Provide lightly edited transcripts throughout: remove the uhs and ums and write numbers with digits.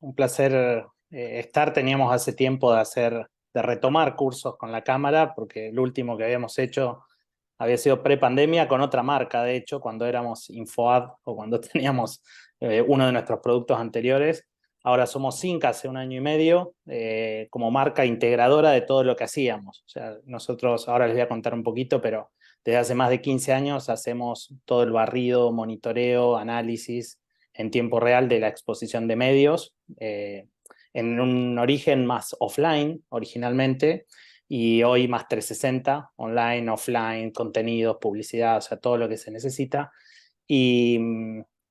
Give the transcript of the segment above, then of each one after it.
un placer estar. Teníamos hace tiempo de retomar cursos con la cámara, porque el último que habíamos hecho había sido pre-pandemia con otra marca, de hecho, cuando éramos InfoAd o cuando teníamos uno de nuestros productos anteriores. Ahora somos Zinc hace un año y medio, como marca integradora de todo lo que hacíamos. O sea, nosotros, ahora les voy a contar un poquito, pero desde hace más de 15 años hacemos todo el barrido, monitoreo, análisis en tiempo real de la exposición de medios, en un origen más offline originalmente, y hoy más 360, online, offline, contenidos, publicidad, o sea, todo lo que se necesita. Y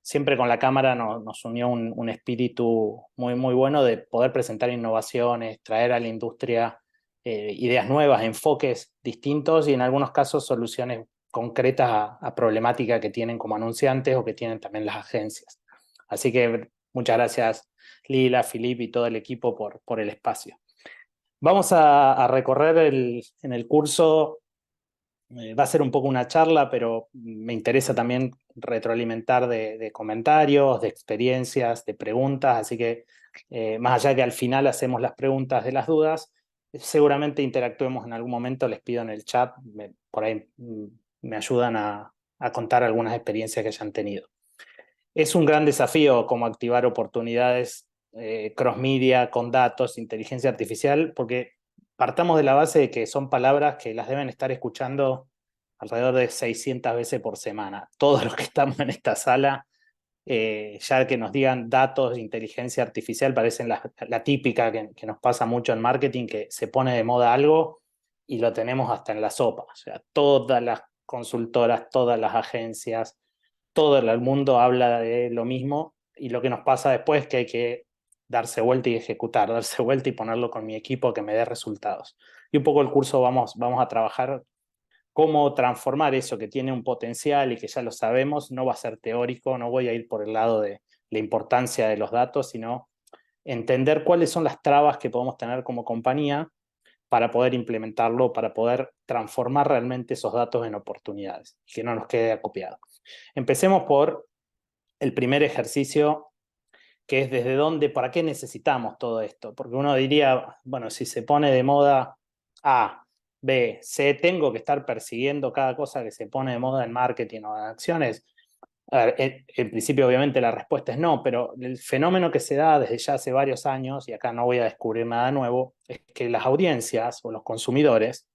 siempre con la cámara nos unió un espíritu muy, muy bueno de poder presentar innovaciones, traer a la industria ideas nuevas, enfoques distintos y en algunos casos soluciones concretas a problemáticas que tienen como anunciantes o que tienen también las agencias. Así que muchas gracias Lila, Filip y todo el equipo por el espacio. Vamos a recorrer en el curso, va a ser un poco una charla, pero me interesa también retroalimentar de comentarios, de experiencias, de preguntas, así que más allá que al final hacemos las preguntas de las dudas, seguramente interactuemos en algún momento, les pido en el chat, por ahí me ayudan a contar algunas experiencias que hayan tenido. Es un gran desafío cómo activar oportunidades cross-media con datos, inteligencia artificial, porque partamos de la base de que son palabras que las deben estar escuchando alrededor de 600 veces por semana. Todos los que estamos en esta sala, ya que nos digan datos, inteligencia artificial, parecen la típica que nos pasa mucho en marketing, que se pone de moda algo y lo tenemos hasta en la sopa. O sea, todas las consultoras, todas las agencias, todo el mundo habla de lo mismo y lo que nos pasa después es que hay que darse vuelta y ejecutar, darse vuelta y ponerlo con mi equipo que me dé resultados. Y un poco el curso vamos a trabajar cómo transformar eso que tiene un potencial y que ya lo sabemos, no va a ser teórico, no voy a ir por el lado de la importancia de los datos, sino entender cuáles son las trabas que podemos tener como compañía para poder implementarlo, para poder transformar realmente esos datos en oportunidades, que no nos quede acopiado. Empecemos por el primer ejercicio, que es desde dónde, para qué necesitamos todo esto. Porque uno diría, bueno, si se pone de moda A, B, C, tengo que estar persiguiendo cada cosa que se pone de moda en marketing o en acciones. A ver, en principio obviamente la respuesta es no, pero el fenómeno que se da desde ya hace varios años, y acá no voy a descubrir nada nuevo, es que las audiencias o los consumidores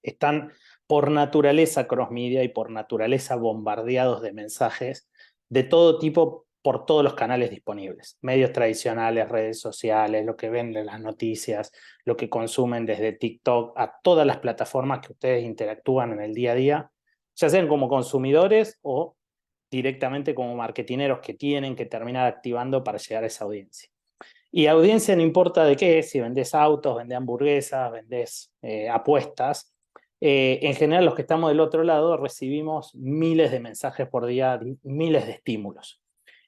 están por naturaleza cross-media y por naturaleza bombardeados de mensajes de todo tipo por todos los canales disponibles. Medios tradicionales, redes sociales, lo que ven en las noticias, lo que consumen desde TikTok, a todas las plataformas que ustedes interactúan en el día a día, ya sean como consumidores o directamente como marketineros que tienen que terminar activando para llegar a esa audiencia. Y audiencia no importa de qué, si vendés autos, vendés hamburguesas, vendés apuestas. En general, los que estamos del otro lado recibimos miles de mensajes por día, miles de estímulos.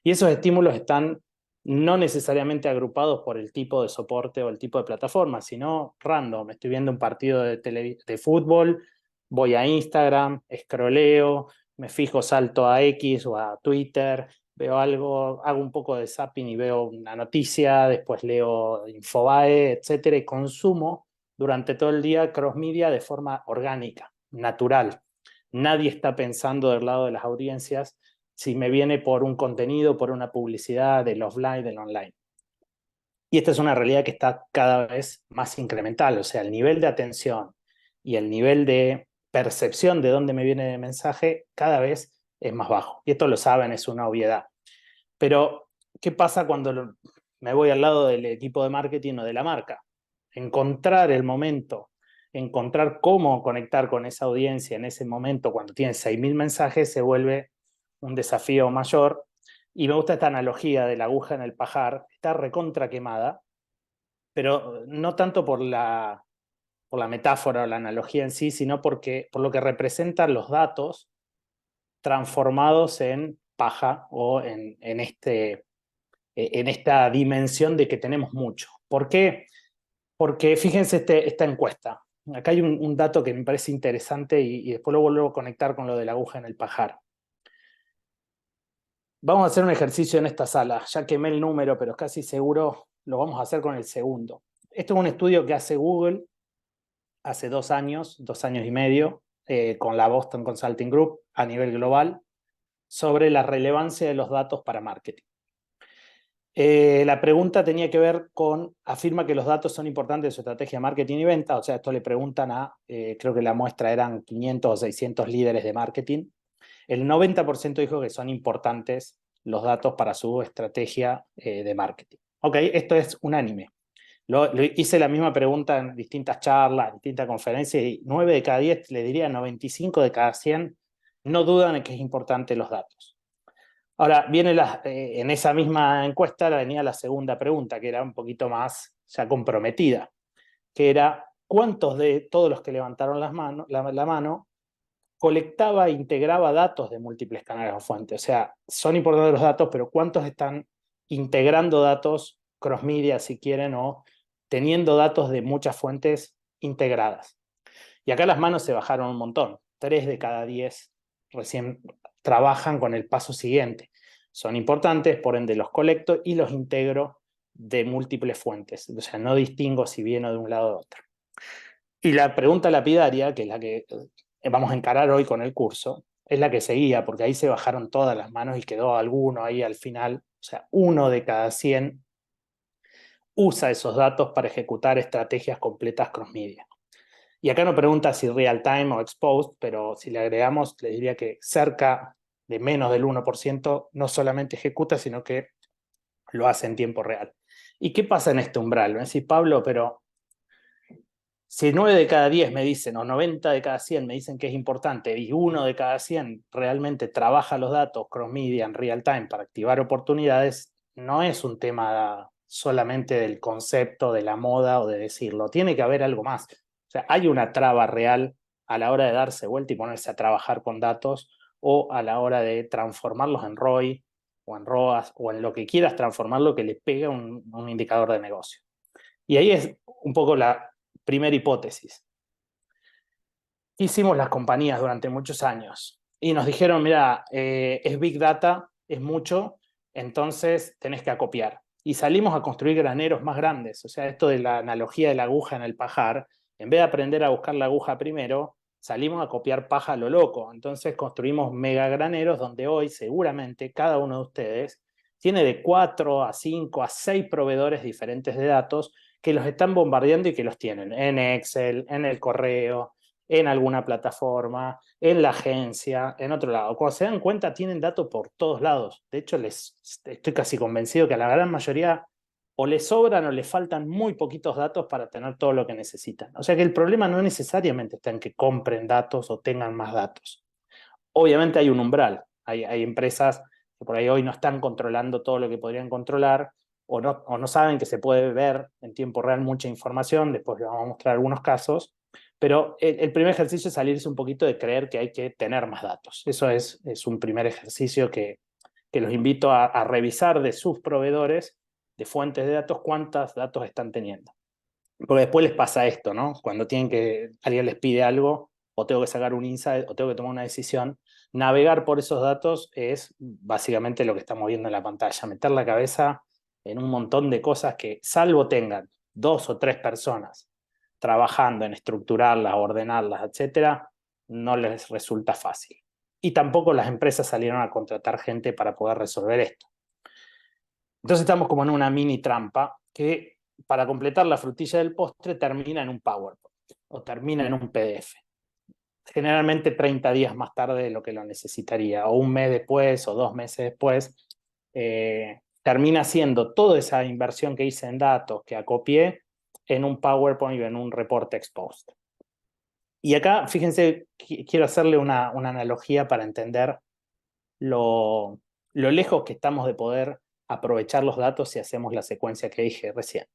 Y esos estímulos están no necesariamente agrupados por el tipo de soporte o el tipo de plataforma, sino random. Estoy viendo un partido de fútbol, voy a Instagram, scrolleo, me fijo, salto a X o a Twitter, veo algo, hago un poco de zapping y veo una noticia, después leo Infobae, etcétera, y consumo durante todo el día cross media de forma orgánica, natural. Nadie está pensando del lado de las audiencias si me viene por un contenido, por una publicidad del offline, del online. Y esta es una realidad que está cada vez más incremental, o sea, el nivel de atención y el nivel de percepción de dónde me viene el mensaje cada vez es más bajo. Y esto lo saben, es una obviedad. Pero, ¿qué pasa cuando me voy al lado del equipo de marketing o de la marca? Encontrar el momento, encontrar cómo conectar con esa audiencia en ese momento, cuando tiene 6.000 mensajes, se vuelve un desafío mayor. Y me gusta esta analogía de la aguja en el pajar, está recontra quemada, pero no tanto por la metáfora o la analogía en sí, sino por lo que representan los datos transformados en paja o en esta dimensión de que tenemos mucho. ¿Por qué? Porque fíjense esta encuesta. Acá hay un dato que me parece interesante y después lo vuelvo a conectar con lo de la aguja en el pajar. Vamos a hacer un ejercicio en esta sala. Ya quemé el número, pero casi seguro lo vamos a hacer con el segundo. Este es un estudio que hace Google hace 2 años, 2 años y medio, con la Boston Consulting Group a nivel global, sobre la relevancia de los datos para marketing. La pregunta tenía que ver con, afirma que los datos son importantes en su estrategia de marketing y venta, o sea, esto le preguntan a, creo que la muestra eran 500 o 600 líderes de marketing. El 90% dijo que son importantes los datos para su estrategia de marketing. Ok, esto es unánime. Hice la misma pregunta en distintas charlas, en distintas conferencias, y 9 de cada 10, le diría 95 de cada 100, no dudan en que es importante los datos. Ahora, en esa misma encuesta venía la segunda pregunta, que era un poquito más ya comprometida, que era, ¿cuántos de todos los que levantaron la mano colectaba e integraba datos de múltiples canales o fuentes? O sea, son importantes los datos, pero ¿cuántos están integrando datos cross-media, si quieren, o teniendo datos de muchas fuentes integradas? Y acá las manos se bajaron un montón. 3 de cada 10 recién trabajan con el paso siguiente. Son importantes, por ende los colecto y los integro de múltiples fuentes. O sea, no distingo si viene de un lado o de otro. Y la pregunta lapidaria, que es la que vamos a encarar hoy con el curso, es la que seguía, porque ahí se bajaron todas las manos y quedó alguno ahí al final. O sea, 1 de cada 100 usa esos datos para ejecutar estrategias completas cross-media. Y acá no pregunta si real time o exposed, pero si le agregamos, le diría que cerca de menos del 1% no solamente ejecuta, sino que lo hace en tiempo real. ¿Y qué pasa en este umbral? Me decís, Pablo, pero si 9 de cada 10 me dicen, o 90 de cada 100 me dicen que es importante, y 1 de cada 100 realmente trabaja los datos cross-media en real time para activar oportunidades, no es un tema solamente del concepto, de la moda o de decirlo. Tiene que haber algo más. O sea, hay una traba real a la hora de darse vuelta y ponerse a trabajar con datos, o a la hora de transformarlos en ROI, o en ROAS, o en lo que quieras transformarlo que le pegue un indicador de negocio. Y ahí es un poco la primera hipótesis. Hicimos las compañías durante muchos años y nos dijeron, mira, es Big Data, es mucho, entonces tenés que acopiar. Y salimos a construir graneros más grandes. O sea, esto de la analogía de la aguja en el pajar, en vez de aprender a buscar la aguja primero, salimos a copiar paja a lo loco. Entonces construimos mega graneros donde hoy seguramente cada uno de ustedes tiene de 4 a 5 a 6 proveedores diferentes de datos que los están bombardeando y que los tienen en Excel, en el correo, en alguna plataforma, en la agencia, en otro lado. Cuando se dan cuenta, tienen datos por todos lados. De hecho, estoy casi convencido que a la gran mayoría o les sobran o les faltan muy poquitos datos para tener todo lo que necesitan. O sea que el problema no necesariamente está en que compren datos o tengan más datos. Obviamente hay un umbral. Hay empresas que por ahí hoy no están controlando todo lo que podrían controlar, o no saben que se puede ver en tiempo real mucha información. Después les vamos a mostrar algunos casos. Pero el primer ejercicio es salirse un poquito de creer que hay que tener más datos. Eso es un primer ejercicio que los invito a revisar de sus proveedores de fuentes de datos, cuántos datos están teniendo. Porque después les pasa esto, ¿no? Cuando alguien les pide algo, o tengo que sacar un insight, o tengo que tomar una decisión, navegar por esos datos es básicamente lo que estamos viendo en la pantalla, meter la cabeza en un montón de cosas que, salvo tengan 2 o 3 personas trabajando en estructurarlas, ordenarlas, etcétera, no les resulta fácil. Y tampoco las empresas salieron a contratar gente para poder resolver esto. Entonces estamos como en una mini trampa que, para completar la frutilla del postre, termina en un PowerPoint o termina en un PDF. Generalmente 30 días más tarde de lo que lo necesitaría, o un mes después, o 2 meses después, termina siendo toda esa inversión que hice en datos, que acopié, en un PowerPoint o en un reporte ex post. Y acá, fíjense, quiero hacerle una analogía para entender lo lejos que estamos de poder aprovechar los datos si hacemos la secuencia que dije recién.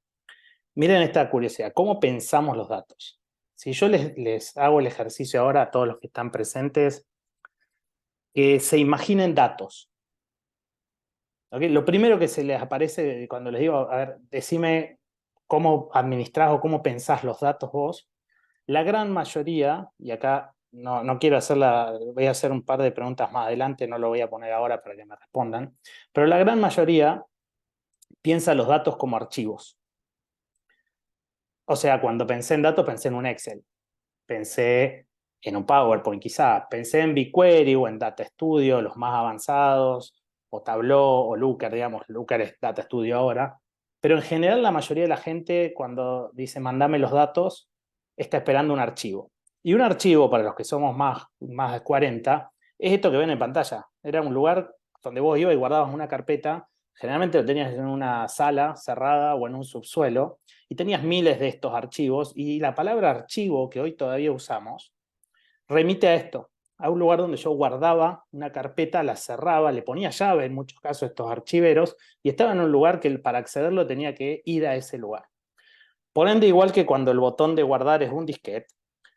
Miren esta curiosidad, ¿cómo pensamos los datos? Si yo les hago el ejercicio ahora a todos los que están presentes, que se imaginen datos. ¿Okay? Lo primero que se les aparece cuando les digo, a ver, decime cómo administrás o cómo pensás los datos vos, la gran mayoría, y acá no quiero hacerla, voy a hacer un par de preguntas más adelante, no lo voy a poner ahora para que me respondan, pero la gran mayoría piensa los datos como archivos. O sea, cuando pensé en datos, pensé en un Excel, pensé en un PowerPoint quizá, pensé en BigQuery o en Data Studio, los más avanzados, o Tableau o Looker, digamos, Looker es Data Studio ahora, pero en general la mayoría de la gente cuando dice mandame los datos, está esperando un archivo. Y un archivo, para los que somos más de 40, es esto que ven en pantalla. Era un lugar donde vos ibas y guardabas una carpeta, generalmente lo tenías en una sala cerrada o en un subsuelo, y tenías miles de estos archivos, y la palabra archivo que hoy todavía usamos remite a esto, a un lugar donde yo guardaba una carpeta, la cerraba, le ponía llave en muchos casos a estos archiveros, y estaba en un lugar que para accederlo tenía que ir a ese lugar. Por ende, igual que cuando el botón de guardar es un disquete,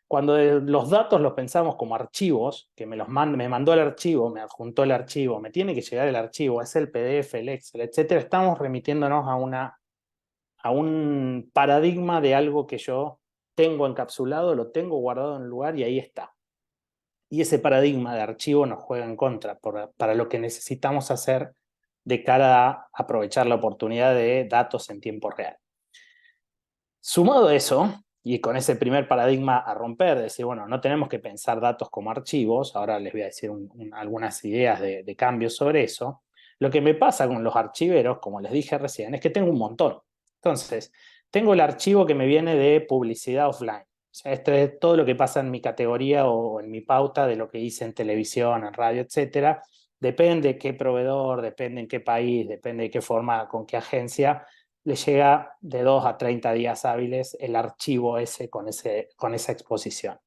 cuando los datos los pensamos como archivos, que me mandó el archivo, me adjuntó el archivo, me tiene que llegar el archivo, es el PDF, el Excel, etcétera, estamos remitiéndonos a un paradigma de algo que yo tengo encapsulado, lo tengo guardado en un lugar y ahí está. Y ese paradigma de archivo nos juega en contra para lo que necesitamos hacer de cara a aprovechar la oportunidad de datos en tiempo real. Sumado a eso, y con ese primer paradigma a romper, de decir, bueno, no tenemos que pensar datos como archivos, ahora les voy a decir algunas ideas de cambios sobre eso, lo que me pasa con los archiveros, como les dije recién, es que tengo un montón. Entonces, tengo el archivo que me viene de publicidad offline. O sea, esto es todo lo que pasa en mi categoría o en mi pauta de lo que hice en televisión, en radio, etcétera. Depende qué proveedor, depende en qué país, depende de qué forma, con qué agencia, le llega de 2 a 30 días hábiles el archivo con esa exposición.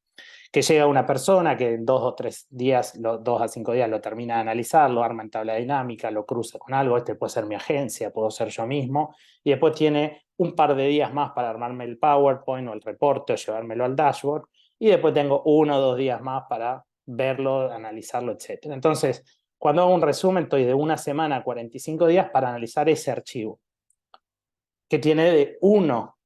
Que llega una persona que en 2 o 3 días, 2 a 5 días lo termina de analizar, lo arma en tabla dinámica, lo cruza con algo, este puede ser mi agencia, puedo ser yo mismo, y después tiene un par de días más para armarme el PowerPoint o el reporte o llevármelo al dashboard, y después tengo 1 o 2 días más para verlo, analizarlo, etc. Entonces, cuando hago un resumen, estoy de una semana a 45 días para analizar ese archivo que tiene de uno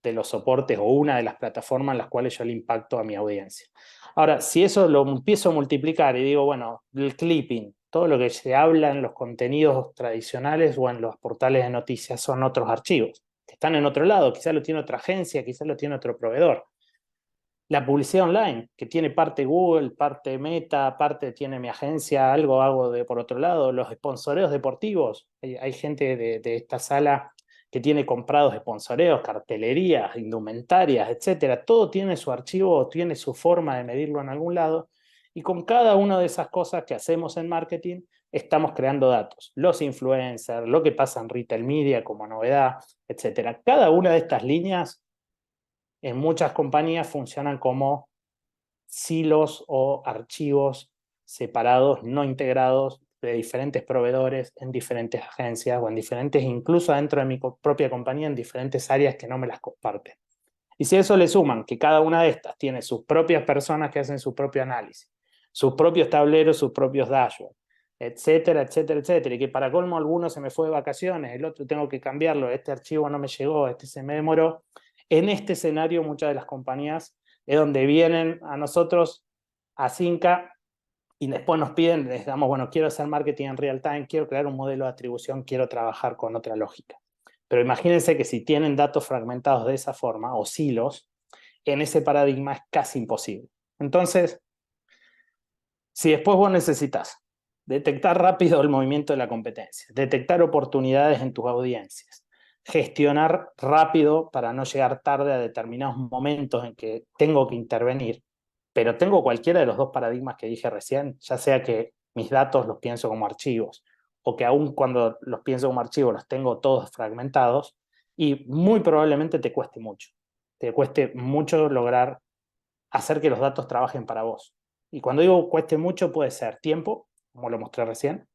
de los soportes o una de las plataformas en las cuales yo le impacto a mi audiencia. Ahora, si eso lo empiezo a multiplicar y digo, bueno, el clipping, todo lo que se habla en los contenidos tradicionales o en los portales de noticias son otros archivos, que están en otro lado, quizás lo tiene otra agencia, quizás lo tiene otro proveedor. La publicidad online, que tiene parte Google, parte Meta, parte tiene mi agencia, algo hago por otro lado. Los sponsoreos deportivos, hay gente de esta sala que tiene comprados sponsoreos, cartelerías, indumentarias, etcétera. Todo tiene su archivo, tiene su forma de medirlo en algún lado. Y con cada una de esas cosas que hacemos en marketing, estamos creando datos. Los influencers, lo que pasa en retail media como novedad, etcétera. Cada una de estas líneas en muchas compañías funcionan como silos o archivos separados, no integrados, de diferentes proveedores, en diferentes agencias o en diferentes, incluso dentro de mi propia compañía, en diferentes áreas que no me las comparten. Y si a eso le suman que cada una de estas tiene sus propias personas que hacen su propio análisis, sus propios tableros, sus propios dashboards, etcétera, etcétera, etcétera, y que para colmo alguno se me fue de vacaciones, el otro tengo que cambiarlo, este archivo no me llegó, este se me demoró. En este escenario muchas de las compañías es donde vienen a nosotros a Cinca y después nos piden, les damos, bueno, quiero hacer marketing en real time, quiero crear un modelo de atribución, quiero trabajar con otra lógica. Pero imagínense que si tienen datos fragmentados de esa forma o silos, en ese paradigma es casi imposible. Entonces, si después vos necesitas detectar rápido el movimiento de la competencia, detectar oportunidades en tus audiencias, gestionar rápido para no llegar tarde a determinados momentos en que tengo que intervenir, pero tengo cualquiera de los dos paradigmas que dije recién, ya sea que mis datos los pienso como archivos o que aún cuando los pienso como archivos los tengo todos fragmentados, y muy probablemente te cueste mucho lograr hacer que los datos trabajen para vos. Y cuando digo cueste mucho, puede ser tiempo, como lo mostré recién,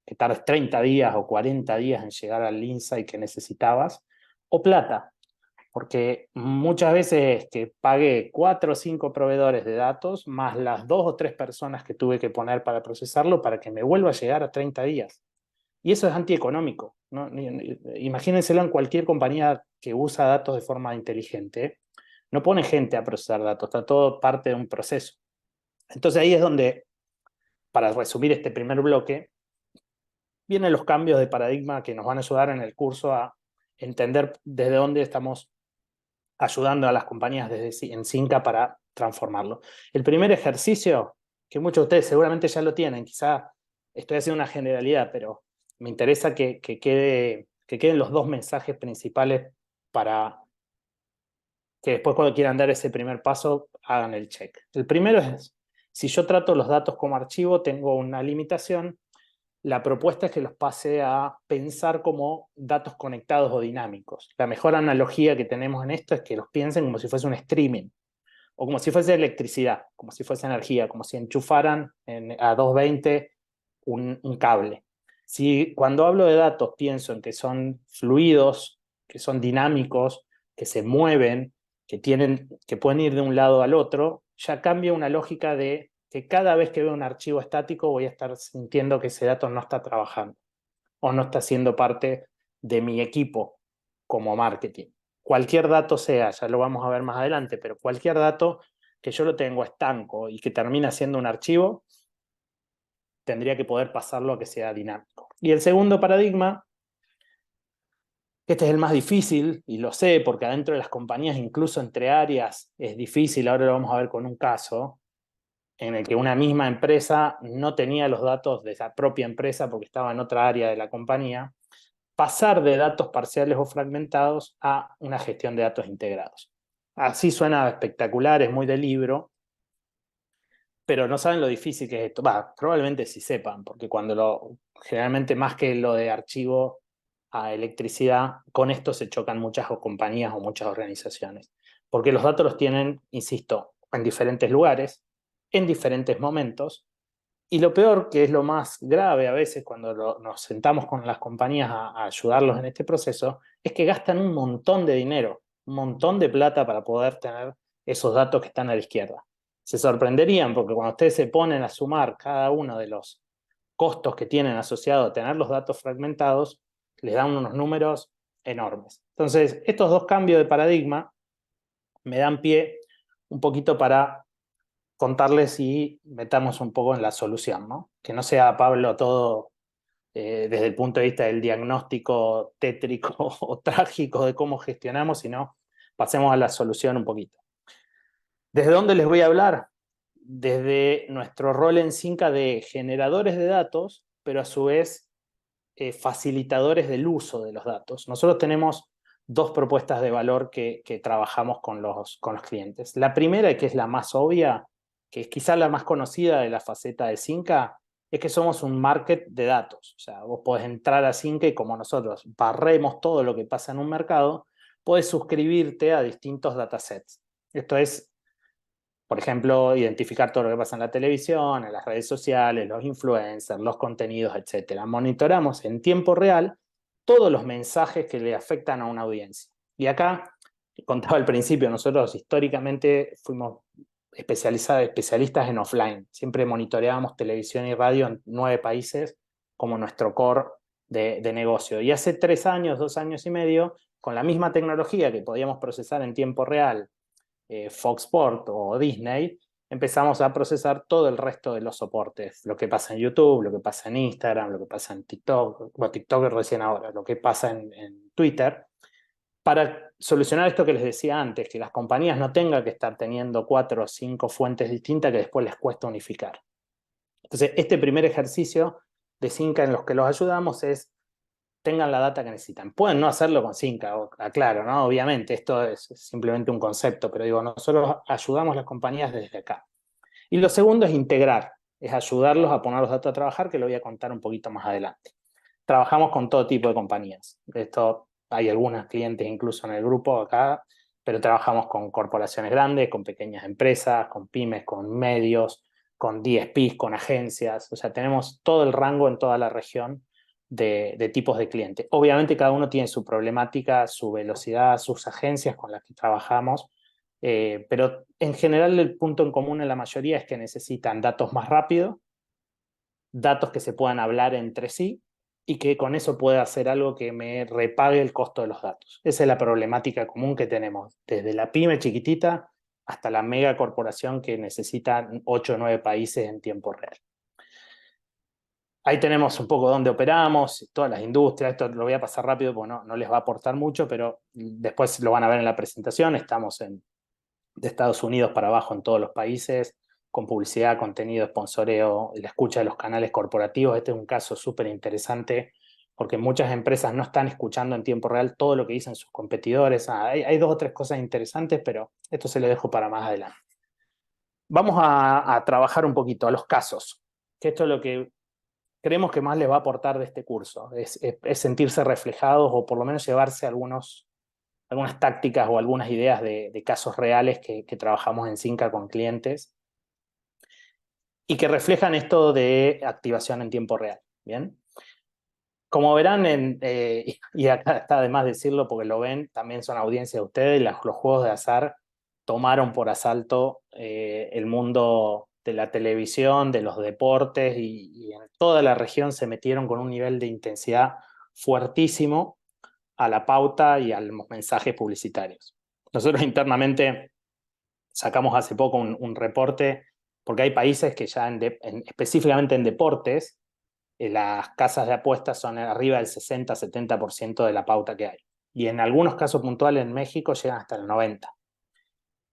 que tardes 30 días o 40 días en llegar al insight que necesitabas, o plata, porque muchas veces que pagué 4 o 5 proveedores de datos, más las 2 o 3 personas que tuve que poner para procesarlo, para que me vuelva a llegar a 30 días. Y eso es antieconómico, ¿no? Imagínenselo en cualquier compañía que usa datos de forma inteligente. No pone gente a procesar datos, está todo parte de un proceso. Entonces ahí es donde, para resumir este primer bloque, vienen los cambios de paradigma que nos van a ayudar en el curso a entender desde dónde estamos ayudando a las compañías en Cinca para transformarlo. El primer ejercicio, que muchos de ustedes seguramente ya lo tienen, quizá estoy haciendo una generalidad, pero me interesa que queden los dos mensajes principales para que después cuando quieran dar ese primer paso hagan el check. El primero es, si yo trato los datos como archivo, tengo una limitación. La propuesta es que los pase a pensar como datos conectados o dinámicos. La mejor analogía que tenemos en esto es que los piensen como si fuese un streaming o como si fuese electricidad, como si fuese energía, como si enchufaran a 220 un cable. Si cuando hablo de datos pienso en que son fluidos, que son dinámicos, que se mueven, que pueden ir de un lado al otro, ya cambia una lógica de que cada vez que veo un archivo estático voy a estar sintiendo que ese dato no está trabajando o no está siendo parte de mi equipo como marketing. Cualquier dato sea, ya lo vamos a ver más adelante, pero cualquier dato que yo lo tengo estanco y que termina siendo un archivo, tendría que poder pasarlo a que sea dinámico. Y el segundo paradigma, este es el más difícil, y lo sé, porque adentro de las compañías, incluso entre áreas, es difícil, ahora lo vamos a ver con un caso, en el que una misma empresa no tenía los datos de esa propia empresa porque estaba en otra área de la compañía, pasar de datos parciales o fragmentados a una gestión de datos integrados. Así suena espectacular, es muy de libro, pero no saben lo difícil que es esto. Probablemente sí sepan, porque generalmente más que lo de archivo a electricidad, con esto se chocan muchas compañías o muchas organizaciones. Porque los datos los tienen, insisto, en diferentes lugares, en diferentes momentos, y lo peor, que es lo más grave a veces cuando nos sentamos con las compañías a ayudarlos en este proceso, es que gastan un montón de dinero, un montón de plata para poder tener esos datos que están a la izquierda. Se sorprenderían porque cuando ustedes se ponen a sumar cada uno de los costos que tienen asociados a tener los datos fragmentados, les dan unos números enormes. Entonces, estos dos cambios de paradigma me dan pie un poquito para contarles y metamos un poco en la solución, ¿no? Que no sea, Pablo, todo desde el punto de vista del diagnóstico tétrico o trágico de cómo gestionamos, sino pasemos a la solución un poquito. ¿Desde dónde les voy a hablar? Desde nuestro rol en Cinca de generadores de datos, pero a su vez facilitadores del uso de los datos. Nosotros tenemos dos propuestas de valor que trabajamos con los clientes. La primera, que es la más obvia, que es quizá la más conocida de la faceta de Cinca, es que somos un market de datos. O sea, vos podés entrar a Cinca y como nosotros barremos todo lo que pasa en un mercado, podés suscribirte a distintos datasets. Esto es, por ejemplo, identificar todo lo que pasa en la televisión, en las redes sociales, los influencers, los contenidos, etc. Monitoramos en tiempo real todos los mensajes que le afectan a una audiencia. Y acá, contaba al principio, nosotros históricamente fuimos especialistas en offline. Siempre monitoreábamos televisión y radio en 9 países como nuestro core de negocio. Y hace 3 años, 2 años y medio, con la misma tecnología que podíamos procesar en tiempo real Fox Sport o Disney, empezamos a procesar todo el resto de los soportes, lo que pasa en YouTube, lo que pasa en Instagram, lo que pasa en TikTok, bueno, TikTok recién ahora, lo que pasa en Twitter, para solucionar esto que les decía antes, que las compañías no tengan que estar teniendo 4 o 5 fuentes distintas que después les cuesta unificar. Entonces, este primer ejercicio de Cinca en los que los ayudamos es tengan la data que necesitan. Pueden no hacerlo con Cinca, aclaro, ¿no? Obviamente, esto es simplemente un concepto, pero digo, nosotros ayudamos a las compañías desde acá. Y lo segundo es integrar, es ayudarlos a poner los datos a trabajar, que lo voy a contar un poquito más adelante. Trabajamos con todo tipo de compañías. Esto, hay algunos clientes incluso en el grupo acá, pero trabajamos con corporaciones grandes, con pequeñas empresas, con pymes, con medios, con DSPs, con agencias. O sea, tenemos todo el rango en toda la región de tipos de clientes. Obviamente cada uno tiene su problemática, su velocidad, sus agencias con las que trabajamos, pero en general el punto en común en la mayoría es que necesitan datos más rápido, datos que se puedan hablar entre sí y que con eso pueda hacer algo que me repague el costo de los datos. Esa es la problemática común que tenemos, desde la pyme chiquitita hasta la mega corporación que necesita 8 o 9 países en tiempo real. Ahí tenemos un poco dónde operamos, todas las industrias. Esto lo voy a pasar rápido porque no les va a aportar mucho, pero después lo van a ver en la presentación. Estamos de Estados Unidos para abajo en todos los países, con publicidad, contenido, sponsoreo, la escucha de los canales corporativos. Este es un caso súper interesante porque muchas empresas no están escuchando en tiempo real todo lo que dicen sus competidores. Hay 2 o 3 cosas interesantes, pero esto se lo dejo para más adelante. Vamos a trabajar un poquito a los casos, que esto es lo que creemos que más les va a aportar de este curso, es sentirse reflejados o por lo menos llevarse algunas tácticas o algunas ideas de casos reales que trabajamos en Cinca con clientes y que reflejan esto de activación en tiempo real. ¿Bien? Como verán, y acá está de más decirlo porque lo ven, también son audiencia de ustedes, los juegos de azar tomaron por asalto el mundo de la televisión, de los deportes y en toda la región se metieron con un nivel de intensidad fuertísimo a la pauta y a los mensajes publicitarios. Nosotros internamente sacamos hace poco un reporte porque hay países que ya específicamente en deportes las casas de apuestas son arriba del 60-70% de la pauta que hay. Y en algunos casos puntuales en México llegan hasta el 90%.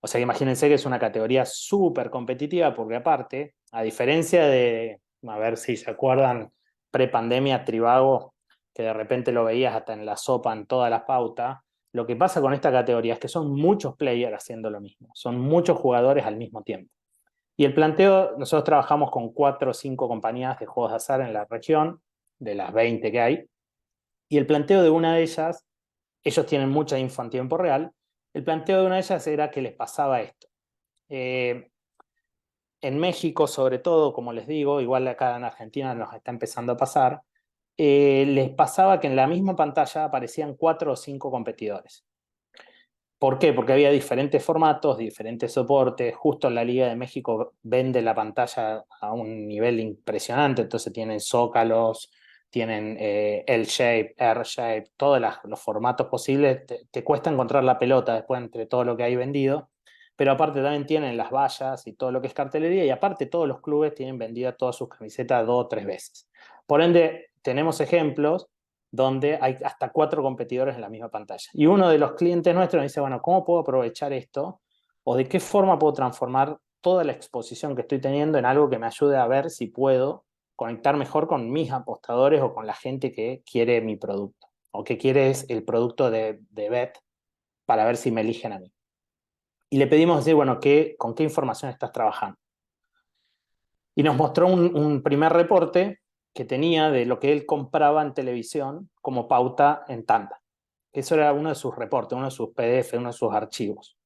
O sea, imagínense que es una categoría súper competitiva porque aparte, a diferencia de, a ver si se acuerdan, pre-pandemia, Trivago, que de repente lo veías hasta en la sopa en todas las pautas, lo que pasa con esta categoría es que son muchos players haciendo lo mismo, son muchos jugadores al mismo tiempo. Y el planteo, nosotros trabajamos con 4 o 5 compañías de juegos de azar en la región, de las 20 que hay, y el planteo de una de ellas, ellos tienen mucha info en tiempo real, el planteo de una de ellas era que les pasaba esto. En México, sobre todo, como les digo, igual acá en Argentina nos está empezando a pasar, les pasaba que en la misma pantalla aparecían 4 o 5 competidores. ¿Por qué? Porque había diferentes formatos, diferentes soportes. Justo la Liga de México vende la pantalla a un nivel impresionante, entonces tienen zócalos, tienen L-shape, R-shape, todos los formatos posibles. Te cuesta encontrar la pelota después entre todo lo que hay vendido, pero aparte también tienen las vallas y todo lo que es cartelería, y aparte todos los clubes tienen vendidas todas sus camisetas 2 o 3 veces. Por ende, tenemos ejemplos donde hay hasta 4 competidores en la misma pantalla. Y uno de los clientes nuestros me dice, bueno, ¿cómo puedo aprovechar esto? ¿O de qué forma puedo transformar toda la exposición que estoy teniendo en algo que me ayude a ver si puedo conectar mejor con mis apostadores o con la gente que quiere mi producto? O que quiere el producto de Bet para ver si me eligen a mí. Y le pedimos decir, bueno, ¿con qué información estás trabajando? Y nos mostró un primer reporte que tenía de lo que él compraba en televisión como pauta en tanda. Eso era uno de sus reportes, uno de sus PDF, uno de sus archivos.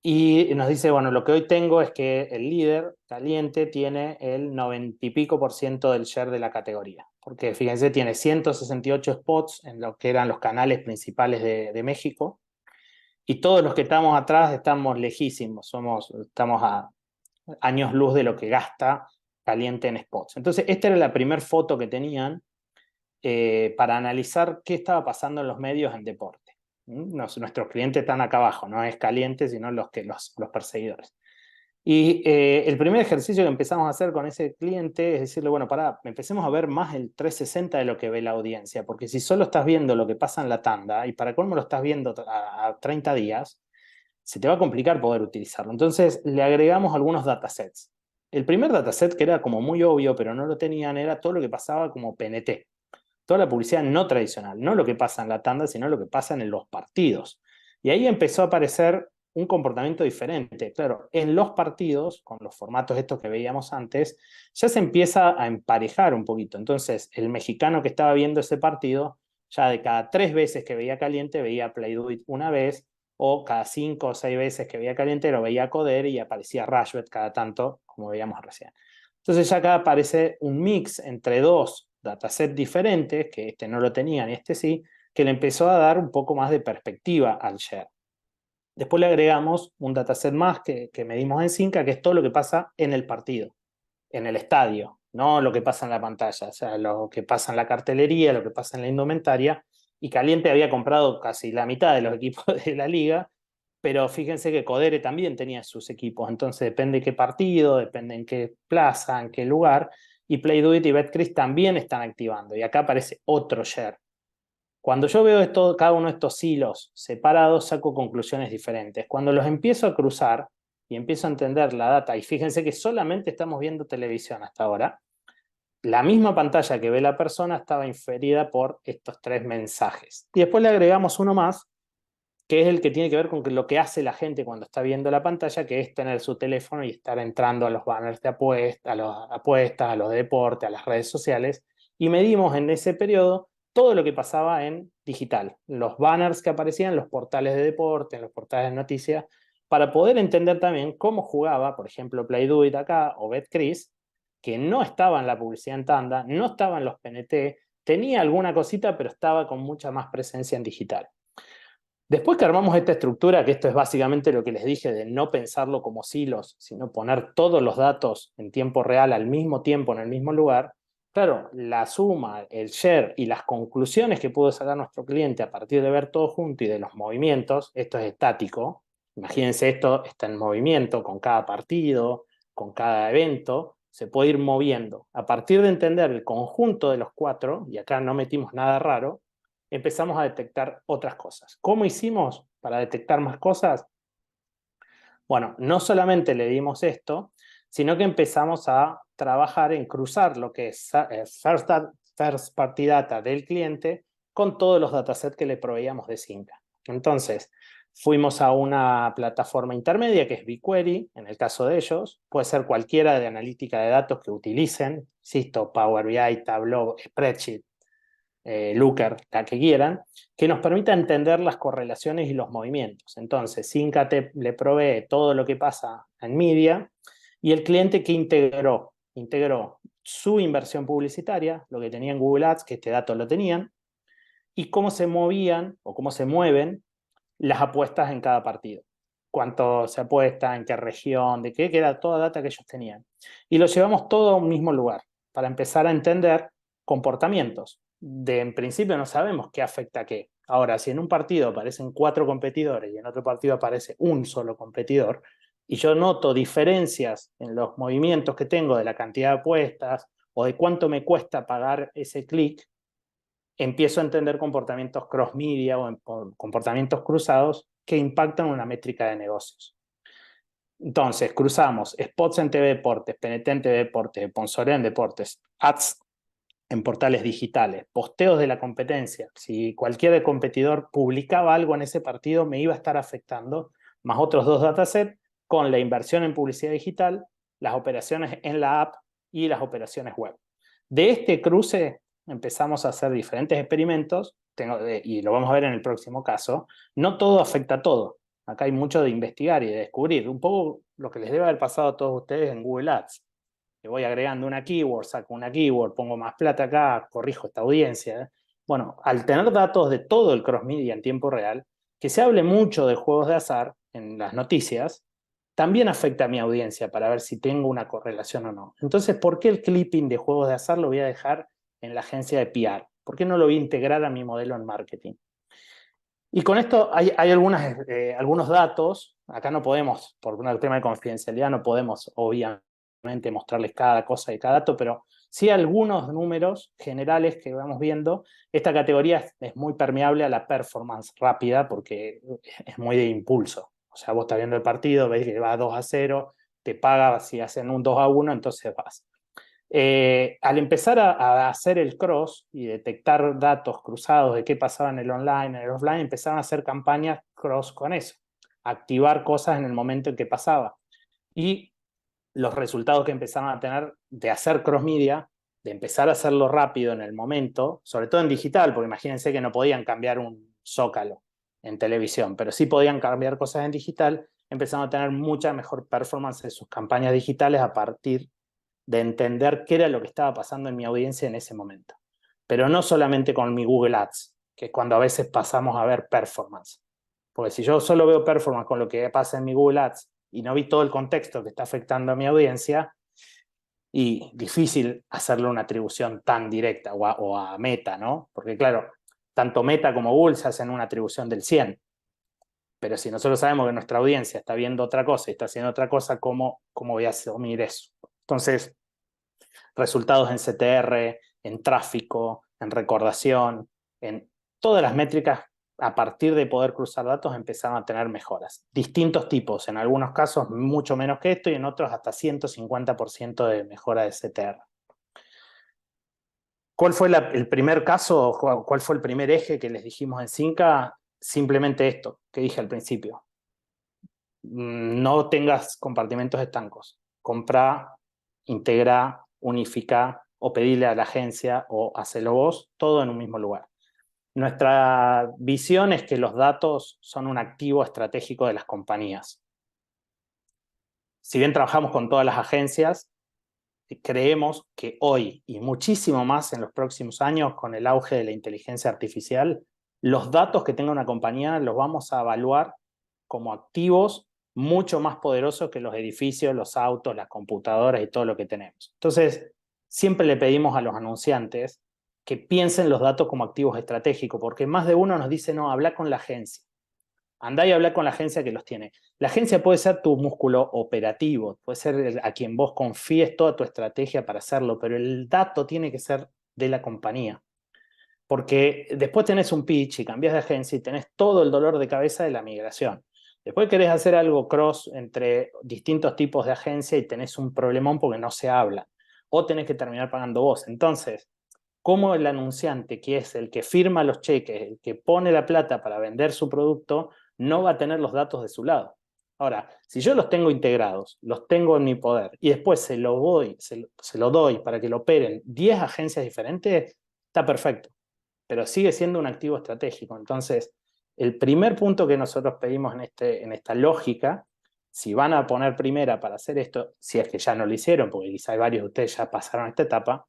Y nos dice, bueno, lo que hoy tengo es que el líder caliente tiene el 90 y pico % del share de la categoría. Porque fíjense, tiene 168 spots en lo que eran los canales principales de México. Y todos los que estamos atrás estamos lejísimos, estamos a años luz de lo que gasta caliente en spots. Entonces, esta era la primera foto que tenían para analizar qué estaba pasando en los medios en deporte. Nuestros clientes están acá abajo, no es caliente, sino los perseguidores. Y el primer ejercicio que empezamos a hacer con ese cliente es decirle, bueno, empecemos a ver más el 360 de lo que ve la audiencia, porque si solo estás viendo lo que pasa en la tanda, y para cómo lo estás viendo a 30 días, se te va a complicar poder utilizarlo. Entonces le agregamos algunos datasets. El primer dataset, que era como muy obvio, pero no lo tenían, era todo lo que pasaba como PNT. Toda la publicidad no tradicional, no lo que pasa en la tanda, sino lo que pasa en los partidos. Y ahí empezó a aparecer un comportamiento diferente. Claro, en los partidos, con los formatos estos que veíamos antes, ya se empieza a emparejar un poquito. Entonces, el mexicano que estaba viendo ese partido, ya de cada 3 veces que veía caliente, veía Play Do It una vez, o cada 5 o 6 veces que veía caliente, lo veía Coder y aparecía Rashbet cada tanto, como veíamos recién. Entonces ya acá aparece un mix entre 2 datasets diferentes, que este no lo tenían y este sí, que le empezó a dar un poco más de perspectiva al share. Después le agregamos un dataset más que medimos en Cinca, que es todo lo que pasa en el partido, en el estadio, no lo que pasa en la pantalla, o sea, lo que pasa en la cartelería, lo que pasa en la indumentaria, y Caliente había comprado casi la mitad de los equipos de la liga, pero fíjense que Codere también tenía sus equipos, entonces depende qué partido, depende en qué plaza, en qué lugar, y Playduit y Betcris también están activando, y acá aparece otro share. Cuando yo veo esto, cada uno de estos hilos separados, saco conclusiones diferentes. Cuando los empiezo a cruzar y empiezo a entender la data, y fíjense que solamente estamos viendo televisión hasta ahora, la misma pantalla que ve la persona estaba inferida por estos 3 mensajes. Y después le agregamos uno más, que es el que tiene que ver con lo que hace la gente cuando está viendo la pantalla, que es tener su teléfono y estar entrando a los banners de apuestas, a los de deporte, a las redes sociales, y medimos en ese periodo todo lo que pasaba en digital, los banners que aparecían en los portales de deporte, en los portales de noticias, para poder entender también cómo jugaba, por ejemplo, Playduit acá o BetCris, que no estaba en la publicidad en tanda, no estaba en los PNT, tenía alguna cosita, pero estaba con mucha más presencia en digital. Después que armamos esta estructura, que esto es básicamente lo que les dije de no pensarlo como silos, sino poner todos los datos en tiempo real al mismo tiempo en el mismo lugar, claro, la suma, el share y las conclusiones que pudo sacar nuestro cliente a partir de ver todo junto y de los movimientos, esto es estático, imagínense esto está en movimiento con cada partido, con cada evento, se puede ir moviendo. A partir de entender el conjunto de los 4, y acá no metimos nada raro, empezamos a detectar otras cosas. ¿Cómo hicimos para detectar más cosas? Bueno, no solamente le dimos esto, sino que empezamos a trabajar en cruzar lo que es first party data del cliente con todos los datasets que le proveíamos de Cinca. Entonces, fuimos a una plataforma intermedia que es BigQuery, en el caso de ellos, puede ser cualquiera de analítica de datos que utilicen, insisto, Power BI, Tableau, Spreadsheet, Looker, la que quieran, que nos permita entender las correlaciones y los movimientos. Entonces, Syncate le provee todo lo que pasa en media y el cliente que integró su inversión publicitaria, lo que tenía en Google Ads, que este dato lo tenían, y cómo se movían o cómo se mueven las apuestas en cada partido. Cuánto se apuesta, en qué región, de qué, que era toda data que ellos tenían. Y lo llevamos todo a un mismo lugar para empezar a entender comportamientos. En principio no sabemos qué afecta a qué. Ahora, si en un partido aparecen 4 competidores y en otro partido aparece un solo competidor, y yo noto diferencias en los movimientos que tengo de la cantidad de apuestas o de cuánto me cuesta pagar ese clic, empiezo a entender comportamientos cross-media o comportamientos cruzados que impactan una métrica de negocios. Entonces, cruzamos spots en TV Deportes, PNT en TV Deportes, sponsoreo en deportes, ads en portales digitales, posteos de la competencia. Si cualquier competidor publicaba algo en ese partido, me iba a estar afectando, más otros 2 datasets con la inversión en publicidad digital, las operaciones en la app y las operaciones web. De este cruce empezamos a hacer diferentes experimentos, y lo vamos a ver en el próximo caso. No todo afecta a todo. Acá hay mucho de investigar y de descubrir. Un poco lo que les debe haber pasado a todos ustedes en Google Ads. Le voy agregando una keyword, saco una keyword, pongo más plata acá, corrijo esta audiencia. Bueno, al tener datos de todo el cross-media en tiempo real, que se hable mucho de juegos de azar en las noticias, también afecta a mi audiencia para ver si tengo una correlación o no. Entonces, ¿por qué el clipping de juegos de azar lo voy a dejar en la agencia de PR? ¿Por qué no lo voy a integrar a mi modelo en marketing? Y con esto hay algunos datos, acá no podemos, por un tema de confidencialidad, no podemos obviamente mostrarles cada cosa y cada dato, pero sí algunos números generales que vamos viendo. Esta categoría es muy permeable a la performance rápida porque es muy de impulso. O sea, vos estás viendo el partido, ves que va 2-0, te paga si hacen un 2-1, entonces vas. Al empezar a hacer el cross y detectar datos cruzados de qué pasaba en el online, en el offline, empezaron a hacer campañas cross con eso, activar cosas en el momento en que pasaba. Y los resultados que empezaron a tener de hacer cross media, de empezar a hacerlo rápido en el momento, sobre todo en digital, porque imagínense que no podían cambiar un zócalo en televisión, pero sí podían cambiar cosas en digital, empezaron a tener mucha mejor performance de sus campañas digitales a partir de entender qué era lo que estaba pasando en mi audiencia en ese momento. Pero no solamente con mi Google Ads, que es cuando a veces pasamos a ver performance. Porque si yo solo veo performance con lo que pasa en mi Google Ads y no vi todo el contexto que está afectando a mi audiencia, y difícil hacerle una atribución tan directa o a Meta, ¿no? Porque claro, tanto Meta como Google se hacen una atribución del 100. Pero si nosotros sabemos que nuestra audiencia está viendo otra cosa y está haciendo otra cosa, ¿cómo voy a asumir eso? Entonces, resultados en CTR, en tráfico, en recordación, en todas las métricas, a partir de poder cruzar datos, empezaron a tener mejoras. Distintos tipos, en algunos casos mucho menos que esto y en otros hasta 150% de mejora de CTR. ¿Cuál fue el primer caso? ¿Cuál fue el primer eje que les dijimos en Cinca? Simplemente esto que dije al principio. No tengas compartimentos estancos. Compra, integra, unifica o pedirle a la agencia o hacelo vos, todo en un mismo lugar. Nuestra visión es que los datos son un activo estratégico de las compañías. Si bien trabajamos con todas las agencias, creemos que hoy y muchísimo más en los próximos años, con el auge de la inteligencia artificial, los datos que tenga una compañía los vamos a evaluar como activos mucho más poderosos que los edificios, los autos, las computadoras y todo lo que tenemos. Entonces, siempre le pedimos a los anunciantes que piensen los datos como activos estratégicos, porque más de uno nos dice, no, habla con la agencia. Andá y habla con la agencia que los tiene. La agencia puede ser tu músculo operativo, puede ser a quien vos confíes toda tu estrategia para hacerlo, pero el dato tiene que ser de la compañía. Porque después tenés un pitch y cambias de agencia y tenés todo el dolor de cabeza de la migración. Después querés hacer algo cross entre distintos tipos de agencia y tenés un problemón porque no se habla. O tenés que terminar pagando vos. Entonces, ¿cómo el anunciante, que es el que firma los cheques, el que pone la plata para vender su producto, no va a tener los datos de su lado? Ahora, si yo los tengo integrados, los tengo en mi poder y después se lo doy para que lo operen 10 agencias diferentes, está perfecto, pero sigue siendo un activo estratégico. Entonces, el primer punto que nosotros pedimos en esta lógica, si van a poner primera para hacer esto, si es que ya no lo hicieron, porque quizá hay varios de ustedes ya pasaron esta etapa,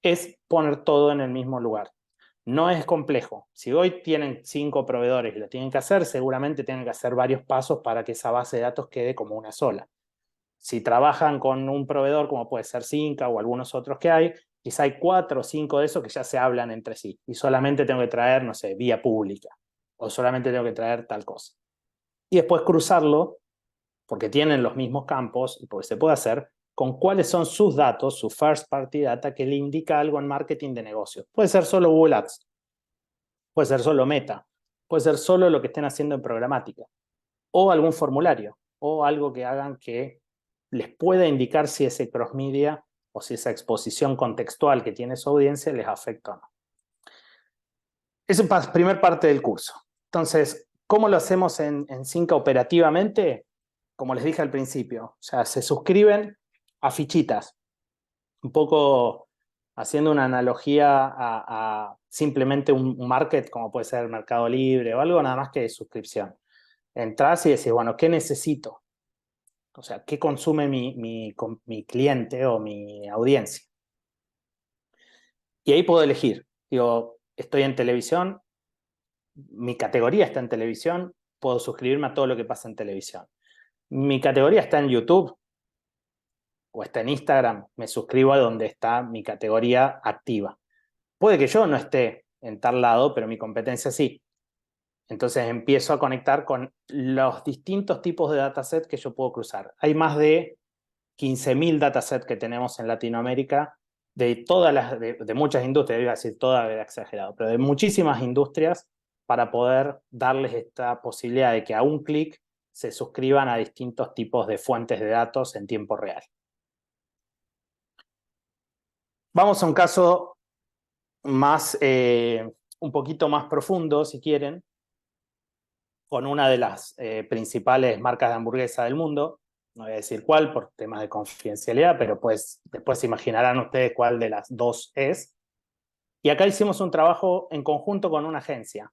es poner todo en el mismo lugar. No es complejo. Si hoy tienen 5 proveedores y lo tienen que hacer, seguramente tienen que hacer varios pasos para que esa base de datos quede como una sola. Si trabajan con un proveedor como puede ser Cinca o algunos otros que hay, quizá hay 4 o 5 de esos que ya se hablan entre sí y solamente tengo que traer, no sé, vía pública o solamente tengo que traer tal cosa. Y después cruzarlo, porque tienen los mismos campos y porque se puede hacer, con cuáles son sus datos, su first party data, que le indica algo en marketing de negocios. Puede ser solo Google Ads, puede ser solo Meta, puede ser solo lo que estén haciendo en programática, o algún formulario, o algo que hagan que les pueda indicar si ese cross-media o si esa exposición contextual que tiene su audiencia les afecta o no. Esa es la primera parte del curso. Entonces, ¿cómo lo hacemos en Cinca operativamente? Como les dije al principio, o sea, se suscriben a fichitas, un poco haciendo una analogía a simplemente un market, como puede ser Mercado Libre o algo, nada más que de suscripción. Entrás y decís, bueno, ¿qué necesito? O sea, ¿qué consume mi cliente o mi audiencia? Y ahí puedo elegir. Digo, estoy en televisión, mi categoría está en televisión, puedo suscribirme a todo lo que pasa en televisión. Mi categoría está en YouTube o está en Instagram, me suscribo a donde está mi categoría activa. Puede que yo no esté en tal lado, pero mi competencia sí. Entonces empiezo a conectar con los distintos tipos de dataset que yo puedo cruzar. Hay más de 15.000 datasets que tenemos en Latinoamérica de muchas industrias, iba a decir toda, era exagerado, pero de muchísimas industrias para poder darles esta posibilidad de que a un clic se suscriban a distintos tipos de fuentes de datos en tiempo real. Vamos a un caso más, un poquito más profundo, si quieren, con una de las principales marcas de hamburguesa del mundo. No voy a decir cuál por temas de confidencialidad, pero pues después se imaginarán ustedes cuál de las dos es. Y acá hicimos un trabajo en conjunto con una agencia.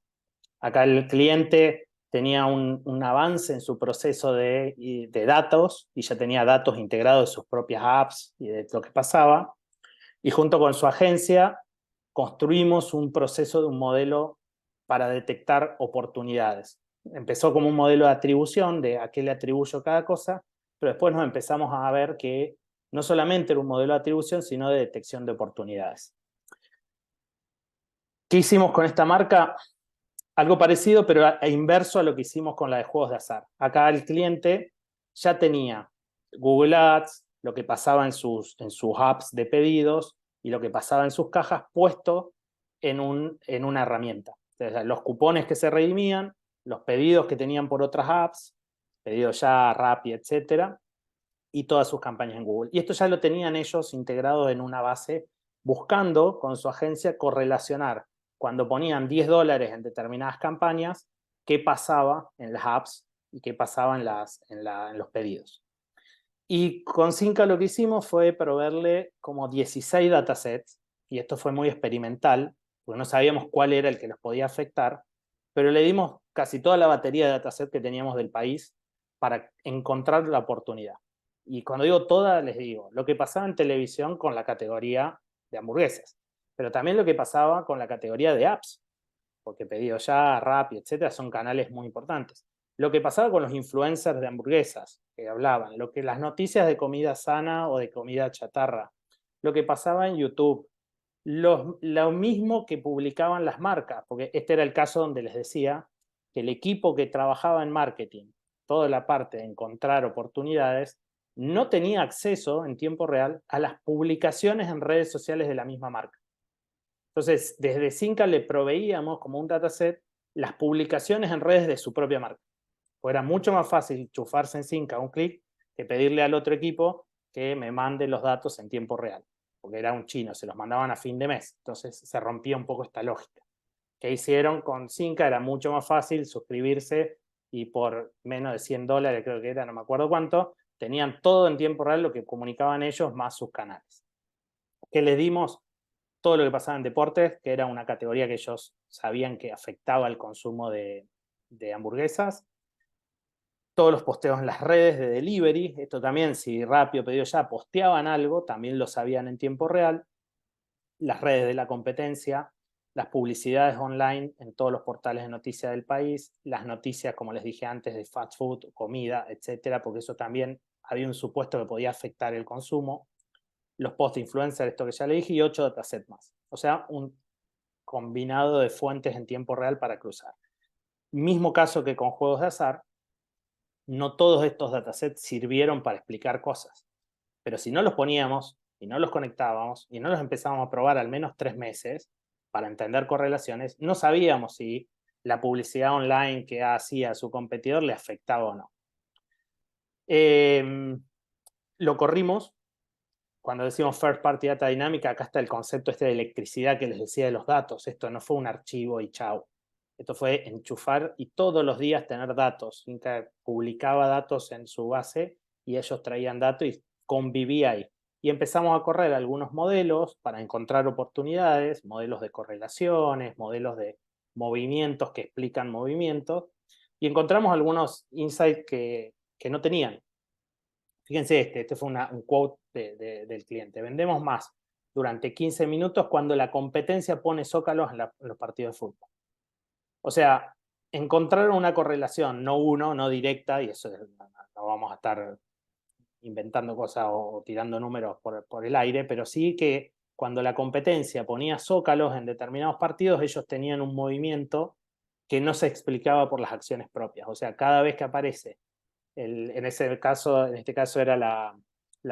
Acá el cliente tenía un avance en su proceso de datos y ya tenía datos integrados de sus propias apps y de lo que pasaba. Y junto con su agencia construimos un proceso de un modelo para detectar oportunidades. Empezó como un modelo de atribución de a qué le atribuyo cada cosa, pero después nos empezamos a ver que no solamente era un modelo de atribución, sino de detección de oportunidades. ¿Qué hicimos con esta marca? Algo parecido, pero inverso a lo que hicimos con la de juegos de azar. Acá el cliente ya tenía Google Ads, lo que pasaba en sus apps de pedidos y lo que pasaba en sus cajas puesto en una herramienta. Entonces, los cupones que se redimían, los pedidos que tenían por otras apps, pedidos ya, Rappi, etcétera, y todas sus campañas en Google. Y esto ya lo tenían ellos integrado en una base, buscando con su agencia correlacionar cuando ponían $10 en determinadas campañas, qué pasaba en las apps y qué pasaba en los pedidos. Y con Cinca lo que hicimos fue proveerle como 16 datasets, y esto fue muy experimental, porque no sabíamos cuál era el que nos podía afectar, pero le dimos casi toda la batería de datasets que teníamos del país para encontrar la oportunidad. Y cuando digo toda, les digo, lo que pasaba en televisión con la categoría de hamburguesas, pero también lo que pasaba con la categoría de apps, porque Pedido Ya, Rappi, etcétera, son canales muy importantes. Lo que pasaba con los influencers de hamburguesas que hablaban, lo que las noticias de comida sana o de comida chatarra, lo que pasaba en YouTube, lo mismo que publicaban las marcas, porque este era el caso donde les decía que el equipo que trabajaba en marketing, toda la parte de encontrar oportunidades, no tenía acceso en tiempo real a las publicaciones en redes sociales de la misma marca. Entonces, desde Cinca le proveíamos como un dataset las publicaciones en redes de su propia marca. Pues era mucho más fácil chufarse en Cinca a un clic que pedirle al otro equipo que me mande los datos en tiempo real, porque era un chino, se los mandaban a fin de mes. Entonces se rompía un poco esta lógica. ¿Qué hicieron con Cinca? Era mucho más fácil suscribirse y por menos de $100, creo que era, no me acuerdo cuánto, tenían todo en tiempo real lo que comunicaban ellos más sus canales. ¿Qué les dimos? Todo lo que pasaba en deportes, que era una categoría que ellos sabían que afectaba el consumo de hamburguesas. Todos los posteos en las redes de delivery, esto también, si Rappi o Pedido Ya posteaban algo, también lo sabían en tiempo real. Las redes de la competencia, las publicidades online en todos los portales de noticias del país, las noticias, como les dije antes, de fast food, comida, etcétera, porque eso también había un supuesto que podía afectar el consumo. Los post influencers, esto que ya le dije, y 8 datasets más. O sea, un combinado de fuentes en tiempo real para cruzar. Mismo caso que con juegos de azar, no todos estos datasets sirvieron para explicar cosas, pero si no los poníamos y no los conectábamos y no los empezábamos a probar al menos 3 meses para entender correlaciones, no sabíamos si la publicidad online que hacía a su competidor le afectaba o no. Lo corrimos. Cuando decimos First Party Data Dinámica, acá está el concepto este de electricidad que les decía de los datos. Esto no fue un archivo y chao. Esto fue enchufar y todos los días tener datos. Inca publicaba datos en su base y ellos traían datos y convivía ahí. Y empezamos a correr algunos modelos para encontrar oportunidades, modelos de correlaciones, modelos de movimientos que explican movimientos, y encontramos algunos insights que no tenían. Fíjense este fue un quote del cliente. Vendemos más durante 15 minutos cuando la competencia pone zócalos en los partidos de fútbol. O sea, encontraron una correlación, no directa, y eso no vamos a estar inventando cosas o tirando números por el aire, pero sí que cuando la competencia ponía zócalos en determinados partidos, ellos tenían un movimiento que no se explicaba por las acciones propias. O sea, cada vez que aparece en este caso era la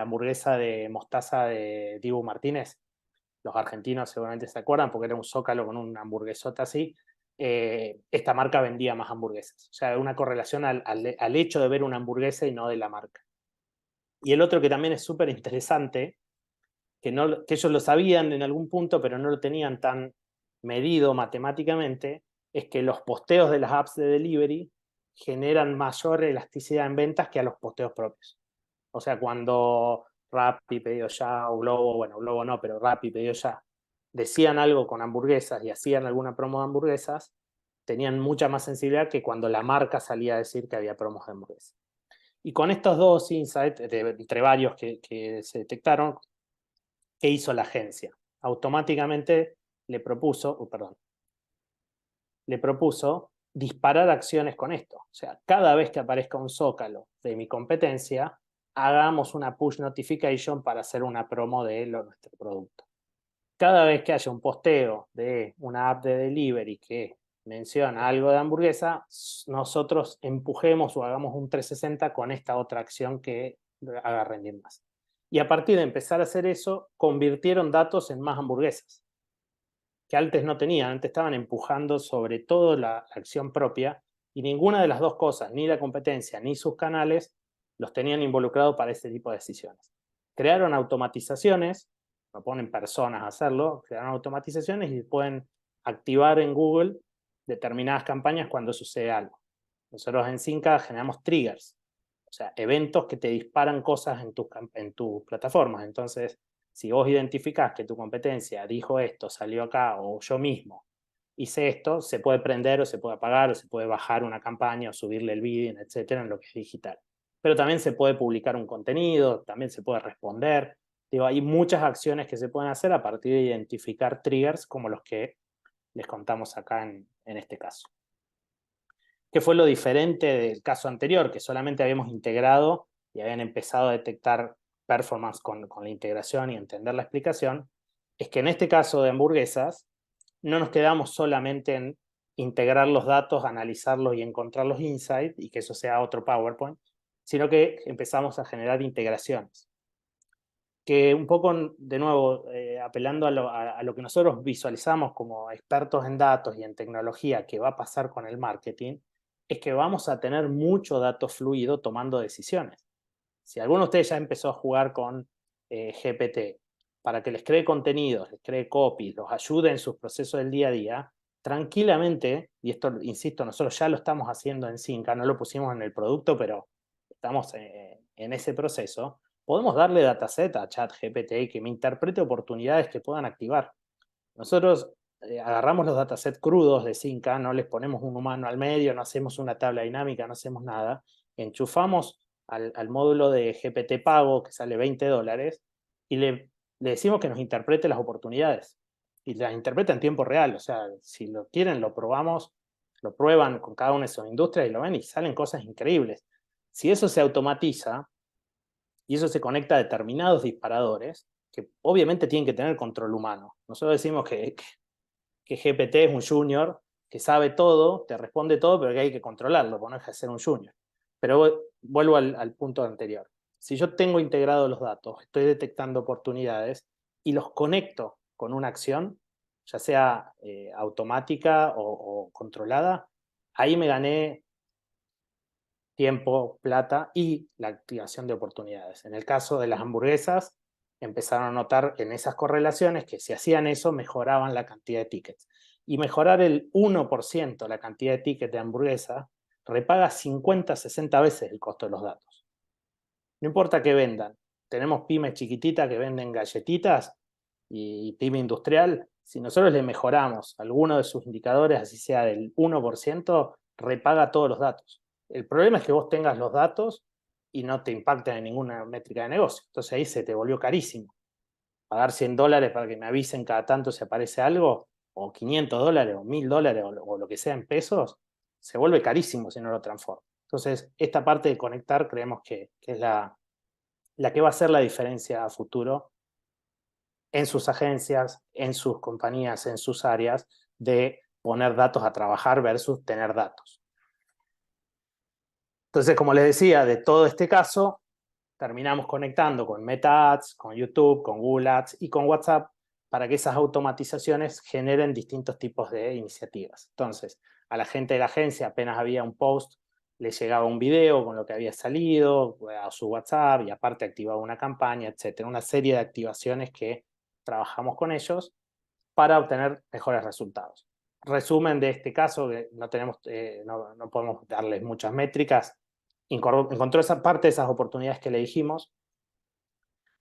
hamburguesa de mostaza de Dibu Martínez. Los argentinos seguramente se acuerdan porque era un zócalo con una hamburguesota así. Esta marca vendía más hamburguesas. O sea, una correlación al hecho de ver una hamburguesa y no de la marca. Y el otro que también es súper interesante, que ellos lo sabían en algún punto, pero no lo tenían tan medido matemáticamente, es que los posteos de las apps de delivery generan mayor elasticidad en ventas que a los posteos propios. O sea, cuando Rappi, Pedido Ya o Globo, bueno, Globo no, pero Rappi, Pedido Ya, decían algo con hamburguesas y hacían alguna promo de hamburguesas, tenían mucha más sensibilidad que cuando la marca salía a decir que había promos de hamburguesas. Y con estos dos insights, entre varios que se detectaron, ¿qué hizo la agencia? Automáticamente le propuso, le propuso disparar acciones con esto. O sea, cada vez que aparezca un zócalo de mi competencia, hagamos una push notification para hacer una promo de nuestro producto. Cada vez que haya un posteo de una app de delivery que menciona algo de hamburguesa, nosotros empujemos o hagamos un 360 con esta otra acción que haga rendir más. Y a partir de empezar a hacer eso, convirtieron datos en más hamburguesas, que antes no tenían, antes estaban empujando sobre todo la acción propia y ninguna de las dos cosas, ni la competencia ni sus canales, los tenían involucrados para ese tipo de decisiones. Crearon automatizaciones, no ponen personas a hacerlo, crearon automatizaciones y pueden activar en Google determinadas campañas cuando sucede algo. Nosotros en Zinca generamos triggers, o sea, eventos que te disparan cosas en tus plataformas. Entonces, si vos identificás que tu competencia dijo esto, salió acá, o yo mismo hice esto, se puede prender o se puede apagar, o se puede bajar una campaña o subirle el bidding, etcétera, en lo que es digital. Pero también se puede publicar un contenido, también se puede responder. Digo, hay muchas acciones que se pueden hacer a partir de identificar triggers como los que les contamos acá en este caso. ¿Qué fue lo diferente del caso anterior? Que solamente habíamos integrado y habían empezado a detectar performance con la integración y entender la explicación. Es que en este caso de hamburguesas, no nos quedamos solamente en integrar los datos, analizarlos y encontrar los insights, y que eso sea otro PowerPoint, sino que empezamos a generar integraciones. Que un poco, de nuevo, apelando a lo que nosotros visualizamos como expertos en datos y en tecnología que va a pasar con el marketing, es que vamos a tener mucho dato fluido tomando decisiones. Si alguno de ustedes ya empezó a jugar con GPT para que les cree contenidos, les cree copies, los ayude en sus procesos del día a día, tranquilamente, y esto, insisto, nosotros ya lo estamos haciendo en Zinca, no lo pusimos en el producto, pero estamos en ese proceso, podemos darle dataset a ChatGPT que me interprete oportunidades que puedan activar. Nosotros agarramos los datasets crudos de Zinca, no les ponemos un humano al medio, no hacemos una tabla dinámica, no hacemos nada, enchufamos al módulo de GPT pago que sale $20 y le decimos que nos interprete las oportunidades. Y las interpreta en tiempo real, o sea, si lo quieren, lo probamos, lo prueban con cada una de sus industrias y lo ven y salen cosas increíbles. Si eso se automatiza y eso se conecta a determinados disparadores, que obviamente tienen que tener control humano. Nosotros decimos que GPT es un junior, que sabe todo, te responde todo, pero que hay que controlarlo, porque no deja de ser un junior. Pero vuelvo al punto anterior. Si yo tengo integrados los datos, estoy detectando oportunidades y los conecto con una acción, ya sea automática o controlada, ahí me gané tiempo, plata y la activación de oportunidades. En el caso de las hamburguesas, empezaron a notar en esas correlaciones que si hacían eso, mejoraban la cantidad de tickets. Y mejorar el 1% la cantidad de tickets de hamburguesa repaga 50, 60 veces el costo de los datos. No importa que vendan. Tenemos pymes chiquititas que venden galletitas y pyme industrial. Si nosotros le mejoramos alguno de sus indicadores, así sea del 1%, repaga todos los datos. El problema es que vos tengas los datos y no te impacten en ninguna métrica de negocio. Entonces ahí se te volvió carísimo. Pagar $100 para que me avisen cada tanto si aparece algo, o $500, o $1000, o lo que sea en pesos, se vuelve carísimo si no lo transforma. Entonces, esta parte de conectar creemos que es la que va a hacer la diferencia a futuro en sus agencias, en sus compañías, en sus áreas, de poner datos a trabajar versus tener datos. Entonces, como les decía, de todo este caso, terminamos conectando con Meta Ads, con YouTube, con Google Ads y con WhatsApp para que esas automatizaciones generen distintos tipos de iniciativas. Entonces, a la gente de la agencia apenas había un post, le llegaba un video con lo que había salido a su WhatsApp y aparte activaba una campaña, etcétera. Una serie de activaciones que trabajamos con ellos para obtener mejores resultados. Resumen de este caso, que no podemos darles muchas métricas, encontró esa parte de esas oportunidades que le dijimos,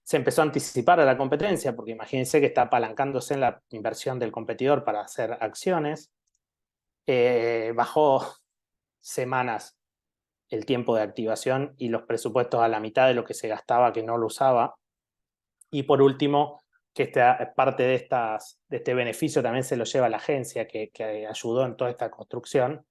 se empezó a anticipar a la competencia, porque imagínense que está apalancándose en la inversión del competidor para hacer acciones, bajó semanas el tiempo de activación y los presupuestos a la mitad de lo que se gastaba que no lo usaba, y por último, que parte de este beneficio también se lo lleva la agencia que ayudó en toda esta construcción,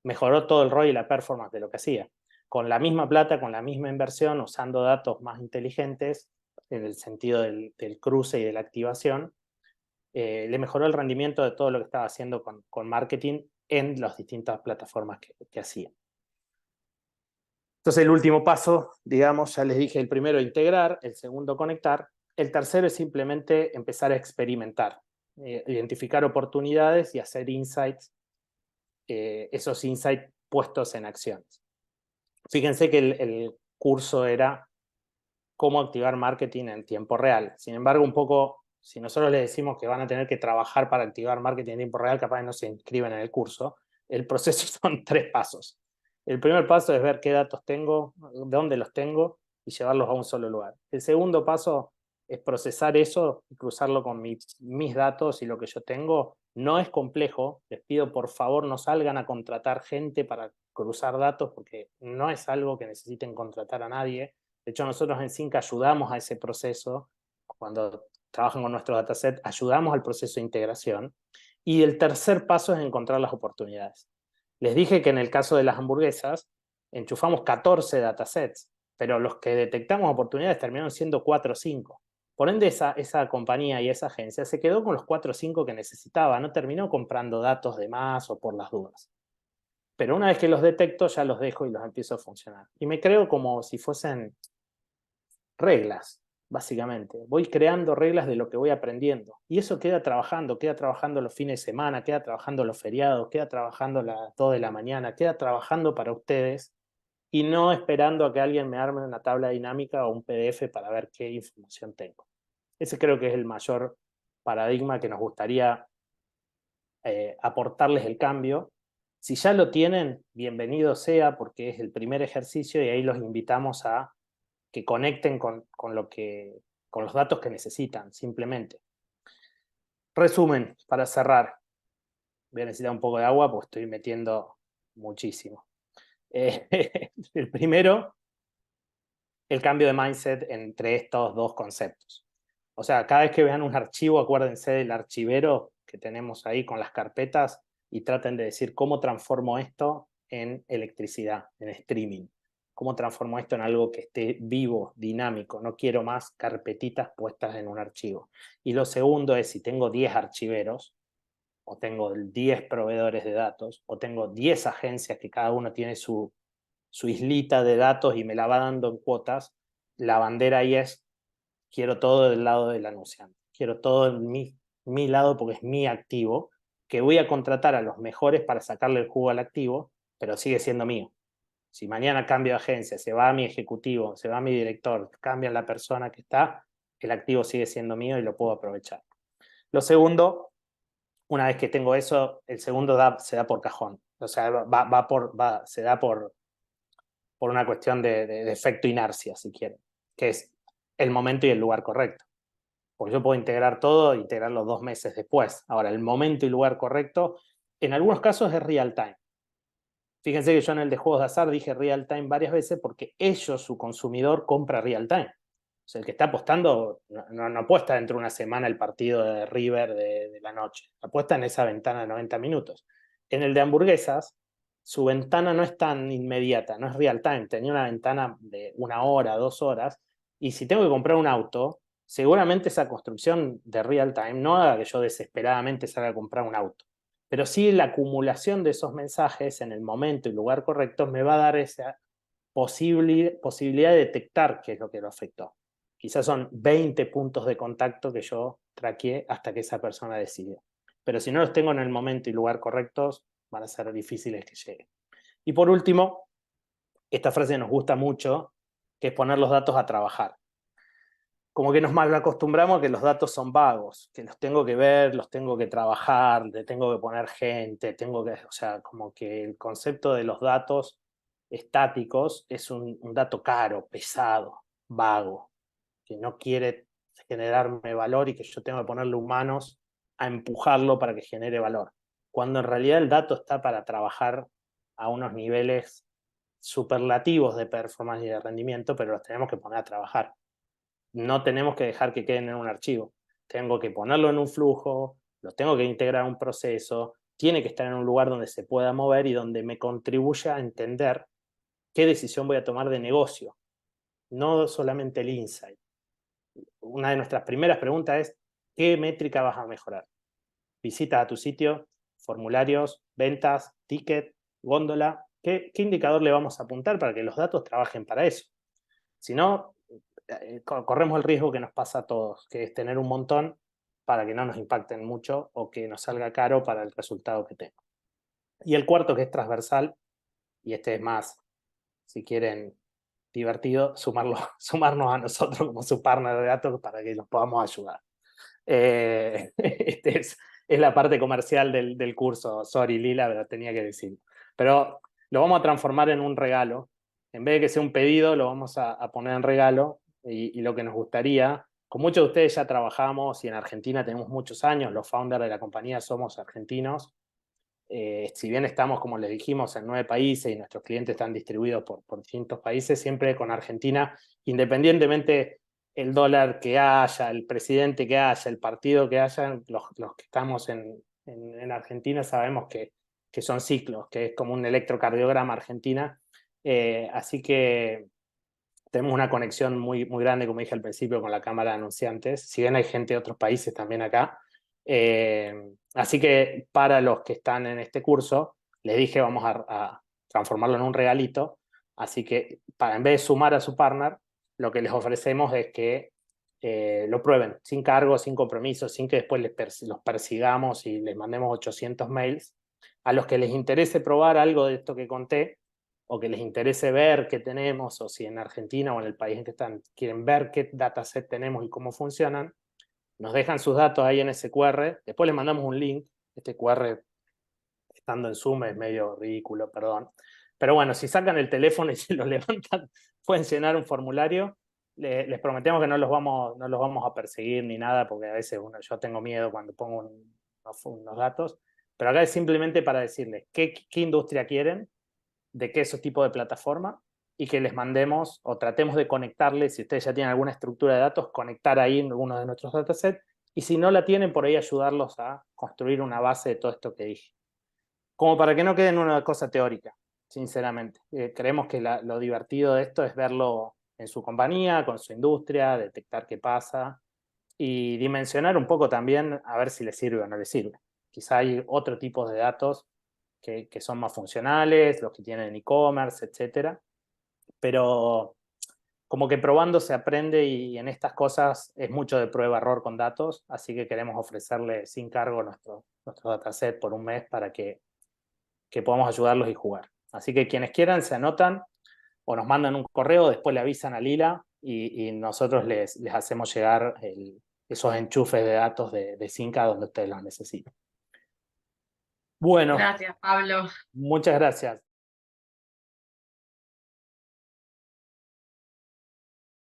mejoró todo el ROI y la performance de lo que hacía. Con la misma plata, con la misma inversión, usando datos más inteligentes, en el sentido del cruce y de la activación, le mejoró el rendimiento de todo lo que estaba haciendo con marketing en las distintas plataformas que hacían. Entonces el último paso, digamos, ya les dije, el primero integrar, el segundo conectar, el tercero es simplemente empezar a experimentar, identificar oportunidades y hacer insights, esos insights puestos en acciones. Fíjense que el curso era cómo activar marketing en tiempo real. Sin embargo, un poco, si nosotros les decimos que van a tener que trabajar para activar marketing en tiempo real, capaz no se inscriben en el curso. El proceso son 3 pasos. El primer paso es ver qué datos tengo, dónde los tengo y llevarlos a un solo lugar. El segundo paso es procesar eso y cruzarlo con mis datos y lo que yo tengo. No es complejo. Les pido por favor no salgan a contratar gente para cruzar datos porque no es algo que necesiten contratar a nadie. De hecho, nosotros en Zinc ayudamos a ese proceso. Cuando trabajan con nuestro dataset, ayudamos al proceso de integración. Y el tercer paso es encontrar las oportunidades. Les dije que en el caso de las hamburguesas, enchufamos 14 datasets, pero los que detectamos oportunidades terminaron siendo 4 o 5. Por ende, esa compañía y esa agencia se quedó con los 4 o 5 que necesitaba, no terminó comprando datos de más o por las dudas. Pero una vez que los detecto, ya los dejo y los empiezo a funcionar. Y me creo como si fuesen reglas, básicamente. Voy creando reglas de lo que voy aprendiendo. Y eso queda trabajando los fines de semana, queda trabajando los feriados, queda trabajando las 2 de la mañana, queda trabajando para ustedes y no esperando a que alguien me arme una tabla dinámica o un PDF para ver qué información tengo. Ese creo que es el mayor paradigma que nos gustaría aportarles el cambio. Si ya lo tienen, bienvenido sea porque es el primer ejercicio y ahí los invitamos a que conecten con los datos que necesitan, simplemente. Resumen, para cerrar. Voy a necesitar un poco de agua porque estoy metiendo muchísimo. El primero, el cambio de mindset entre estos dos conceptos. O sea, cada vez que vean un archivo, acuérdense del archivero que tenemos ahí con las carpetas y traten de decir cómo transformo esto en electricidad, en streaming. Cómo transformo esto en algo que esté vivo, dinámico. No quiero más carpetitas puestas en un archivo. Y lo segundo es, si tengo 10 archiveros, o tengo 10 proveedores de datos, o tengo 10 agencias que cada uno tiene su islita de datos y me la va dando en cuotas, la bandera ahí es, quiero todo del lado del anunciante. Quiero todo en mi lado porque es mi activo, que voy a contratar a los mejores para sacarle el jugo al activo, pero sigue siendo mío. Si mañana cambio de agencia, se va a mi ejecutivo, se va a mi director, cambia la persona que está, el activo sigue siendo mío y lo puedo aprovechar. Lo segundo, una vez que tengo eso, el segundo se da por cajón. O sea, se da por una cuestión de efecto inercia, si quieren, que es el momento y el lugar correcto. Porque yo puedo integrar todo e integrarlo 2 meses después. Ahora, el momento y lugar correcto, en algunos casos es real time. Fíjense que yo en el de juegos de azar dije real time varias veces porque ellos, su consumidor, compra real time. O sea, el que está apostando no apuesta dentro de una semana el partido de River de la noche. Apuesta en esa ventana de 90 minutos. En el de hamburguesas, su ventana no es tan inmediata, no es real time. Tenía una ventana de 1 hora, 2 horas. Y si tengo que comprar un auto, seguramente esa construcción de real time no haga que yo desesperadamente salga a comprar un auto. Pero sí la acumulación de esos mensajes en el momento y lugar correcto me va a dar esa posibilidad de detectar qué es lo que lo afectó. Quizás son 20 puntos de contacto que yo traqueé hasta que esa persona decidió. Pero si no los tengo en el momento y lugar correctos, van a ser difíciles que lleguen. Y por último, esta frase nos gusta mucho, que es poner los datos a trabajar. Como que nos mal acostumbramos a que los datos son vagos, que los tengo que ver, los tengo que trabajar, le tengo que poner gente, o sea, como que el concepto de los datos estáticos es un dato caro, pesado, vago, que no quiere generarme valor y que yo tengo que ponerle humanos a empujarlo para que genere valor. Cuando en realidad el dato está para trabajar a unos niveles superlativos de performance y de rendimiento, pero los tenemos que poner a trabajar. No tenemos que dejar que queden en un archivo. Tengo que ponerlo en un flujo, los tengo que integrar a un proceso, tiene que estar en un lugar donde se pueda mover y donde me contribuya a entender qué decisión voy a tomar de negocio, no solamente el insight. Una de nuestras primeras preguntas es, ¿qué métrica vas a mejorar? Visitas a tu sitio, formularios, ventas, ticket, góndola. ¿Qué indicador le vamos a apuntar para que los datos trabajen para eso? Si no, corremos el riesgo que nos pasa a todos, que es tener un montón para que no nos impacten mucho o que nos salga caro para el resultado que tengo. Y el cuarto, que es transversal, y este es más, si quieren, divertido, sumarnos a nosotros como su partner de datos para que nos podamos ayudar. Este es la parte comercial del curso. Sorry, Lila, pero tenía que decirlo. Pero lo vamos a transformar en un regalo. En vez de que sea un pedido, lo vamos a poner en regalo. Y lo que nos gustaría, con muchos de ustedes ya trabajamos y en Argentina tenemos muchos años, los founders de la compañía somos argentinos. Si bien estamos, como les dijimos, en 9 países y nuestros clientes están distribuidos por distintos países, siempre con Argentina, independientemente el dólar que haya, el presidente que haya, el partido que haya, los que estamos en Argentina sabemos que son ciclos, que es como un electrocardiograma Argentina. Así que tenemos una conexión muy, muy grande, como dije al principio, con la Cámara de Anunciantes, si bien hay gente de otros países también acá. Así que para los que están en este curso, les dije vamos a transformarlo en un regalito, así que en vez de sumar a su partner, lo que les ofrecemos es que lo prueben, sin cargo, sin compromiso, sin que después los persigamos y les mandemos 800 mails. A los que les interese probar algo de esto que conté, o que les interese ver qué tenemos, o si en Argentina o en el país en que están quieren ver qué dataset tenemos y cómo funcionan, nos dejan sus datos ahí en ese QR, después les mandamos un link. Este QR, estando en Zoom, es medio ridículo, perdón. Pero bueno, si sacan el teléfono y se lo levantan, pueden llenar un formulario. Les prometemos que no los vamos a perseguir ni nada, porque a veces yo tengo miedo cuando pongo unos datos. Pero acá es simplemente para decirles qué industria quieren, de qué esos tipos de plataforma, y que les mandemos o tratemos de conectarles, si ustedes ya tienen alguna estructura de datos, conectar ahí en alguno de nuestros datasets, y si no la tienen, por ahí ayudarlos a construir una base de todo esto que dije. Como para que no quede en una cosa teórica, sinceramente. Creemos que lo divertido de esto es verlo en su compañía, con su industria, detectar qué pasa y dimensionar un poco también a ver si les sirve o no les sirve. Quizá hay otro tipo de datos que son más funcionales, los que tienen e-commerce, etcétera. Pero como que probando se aprende y en estas cosas es mucho de prueba-error con datos, así que queremos ofrecerle sin cargo nuestro dataset por un mes para que podamos ayudarlos y jugar. Así que quienes quieran se anotan o nos mandan un correo, después le avisan a Lila y nosotros les hacemos llegar esos enchufes de datos de Cinca donde ustedes los necesiten. Bueno, Gracias, Pablo. muchas gracias.